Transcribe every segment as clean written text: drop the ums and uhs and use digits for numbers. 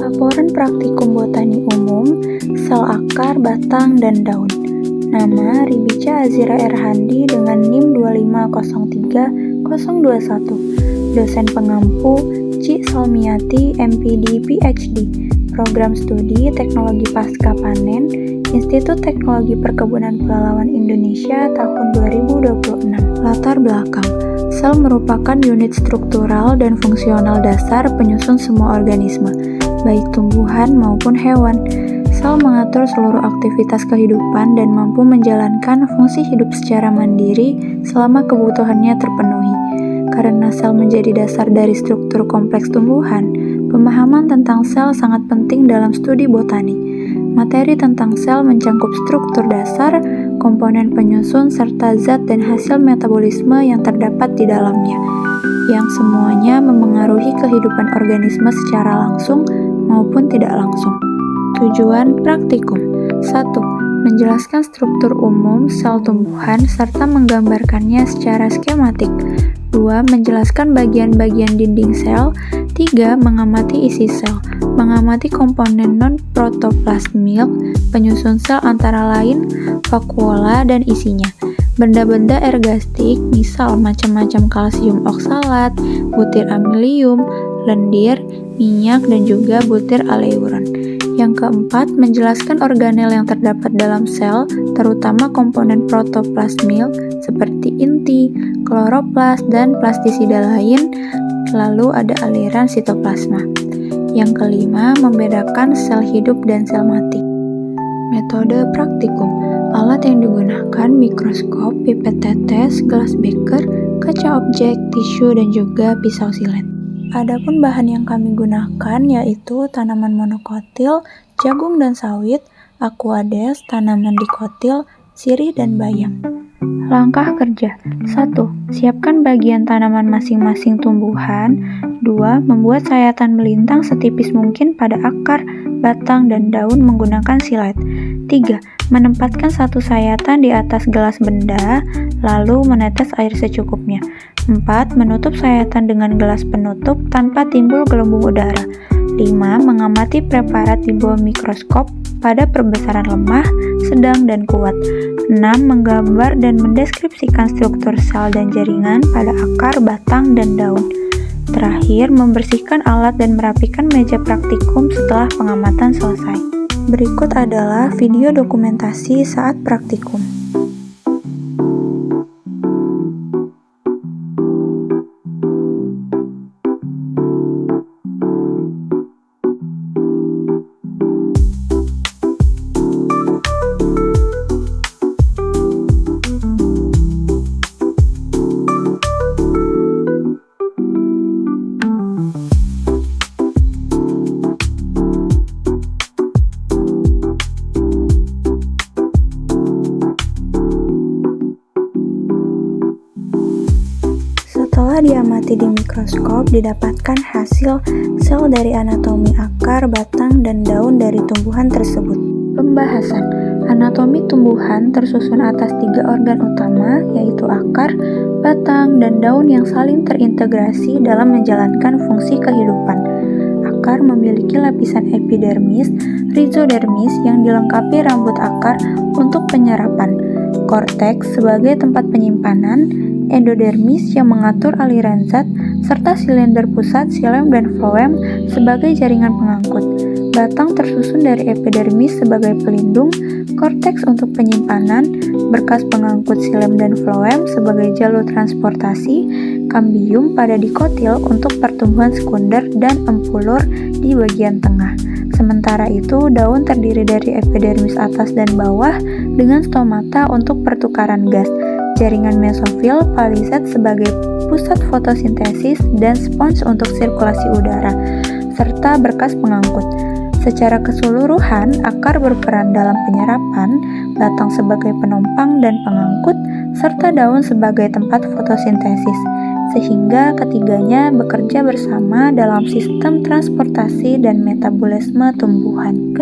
Laporan Praktikum Botani Umum, Sel Akar, Batang, dan Daun. Nama Ribica Azira Erhandi dengan NIM 2503021. Dosen pengampu Ci Salmiati, MPD, PhD. Program Studi Teknologi Pasca Panen, Institut Teknologi Perkebunan Pelalawan Indonesia tahun 2026. Latar belakang. Sel merupakan unit struktural dan fungsional dasar penyusun semua organisme, baik tumbuhan maupun hewan. Sel mengatur seluruh aktivitas kehidupan dan mampu menjalankan fungsi hidup secara mandiri selama kebutuhannya terpenuhi. Karena sel menjadi dasar dari struktur kompleks tumbuhan, pemahaman tentang sel sangat penting dalam studi botani. Materi tentang sel mencakup struktur dasar, komponen penyusun, serta zat dan hasil metabolisme yang terdapat di dalamnya, yang semuanya memengaruhi kehidupan organisme secara langsung maupun tidak langsung. Tujuan praktikum 1. Menjelaskan struktur umum sel tumbuhan serta menggambarkannya secara skematik. 2. Menjelaskan bagian-bagian dinding sel. 3. Mengamati isi sel. Mengamati komponen non-protoplasmik penyusun sel antara lain vakuola dan isinya. Benda-benda ergastik, misal macam-macam kalsium oksalat, butir amilium, lendir, minyak, dan juga butir aleuron. Yang keempat, menjelaskan organel yang terdapat dalam sel, terutama komponen protoplasmik seperti inti, kloroplas, dan plastisida lain, lalu ada aliran sitoplasma. Yang kelima, membedakan sel hidup dan sel mati. Metode praktikum. Alat yang digunakan mikroskop, pipet tetes, gelas beker, kaca objek, tisu, dan juga pisau silet. Adapun bahan yang kami gunakan yaitu tanaman monokotil, jagung dan sawit, aquades, tanaman dikotil, sirih dan bayam. Langkah kerja. 1. Siapkan bagian tanaman masing-masing tumbuhan. 2. Membuat sayatan melintang setipis mungkin pada akar, batang, dan daun menggunakan silet. 3. Menempatkan satu sayatan di atas gelas benda, lalu menetes air secukupnya. 4. Menutup sayatan dengan gelas penutup tanpa timbul gelembung udara. 5. Mengamati preparat di bawah mikroskop pada perbesaran lemah, sedang, dan kuat. 6. Menggambar dan mendeskripsikan struktur sel dan jaringan pada akar, batang, dan daun. Terakhir, membersihkan alat dan merapikan meja praktikum setelah pengamatan selesai. Berikut adalah video dokumentasi saat praktikum. Setelah diamati di mikroskop, didapatkan hasil sel dari anatomi akar, batang, dan daun dari tumbuhan tersebut. Pembahasan. Anatomi tumbuhan tersusun atas 3 organ utama, yaitu akar, batang, dan daun yang saling terintegrasi dalam menjalankan fungsi kehidupan. Akar memiliki lapisan epidermis, rhizodermis yang dilengkapi rambut akar untuk penyerapan, korteks sebagai tempat penyimpanan, endodermis yang mengatur aliran zat, serta silinder pusat, xilem, dan floem sebagai jaringan pengangkut. Batang tersusun dari epidermis sebagai pelindung, korteks untuk penyimpanan, berkas pengangkut xilem dan floem sebagai jalur transportasi, kambium pada dikotil untuk pertumbuhan sekunder, dan empulur di bagian tengah. Sementara itu, daun terdiri dari epidermis atas dan bawah dengan stomata untuk pertukaran gas, jaringan mesofil, palisade sebagai pusat fotosintesis, dan spons untuk sirkulasi udara, serta berkas pengangkut. Secara keseluruhan, akar berperan dalam penyerapan, batang sebagai penumpang dan pengangkut, serta daun sebagai tempat fotosintesis, sehingga ketiganya bekerja bersama dalam sistem transportasi dan metabolisme tumbuhan.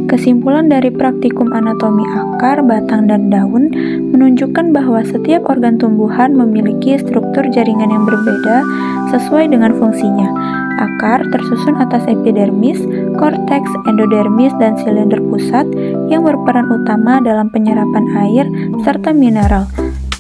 Kesimpulan dari praktikum anatomi akar, batang, dan daun menunjukkan bahwa setiap organ tumbuhan memiliki memiliki struktur jaringan yang berbeda sesuai dengan fungsinya. Akar tersusun atas epidermis, korteks, endodermis, dan silinder pusat yang berperan utama dalam penyerapan air serta mineral.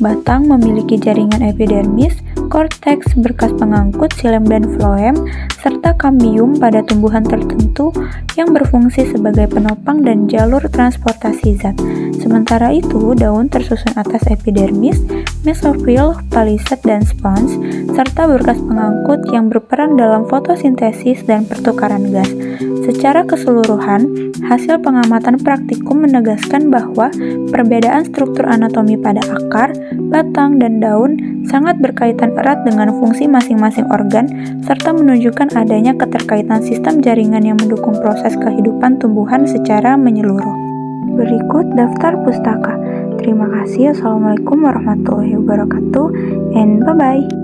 Batang memiliki jaringan epidermis, korteks, berkas pengangkut, xilem dan floem, serta kambium pada tumbuhan tertentu yang berfungsi sebagai penopang dan jalur transportasi zat. Sementara itu, daun tersusun atas epidermis, mesofil, palisade, dan spons, serta berkas pengangkut yang berperan dalam fotosintesis dan pertukaran gas. Secara keseluruhan, hasil pengamatan praktikum menegaskan bahwa perbedaan struktur anatomi pada akar, batang, dan daun sangat berkaitan erat dengan fungsi masing-masing organ serta menunjukkan adanya keterkaitan sistem jaringan yang mendukung proses kehidupan tumbuhan secara menyeluruh. Berikut daftar pustaka. Terima kasih. Assalamualaikum warahmatullahi wabarakatuh and bye-bye.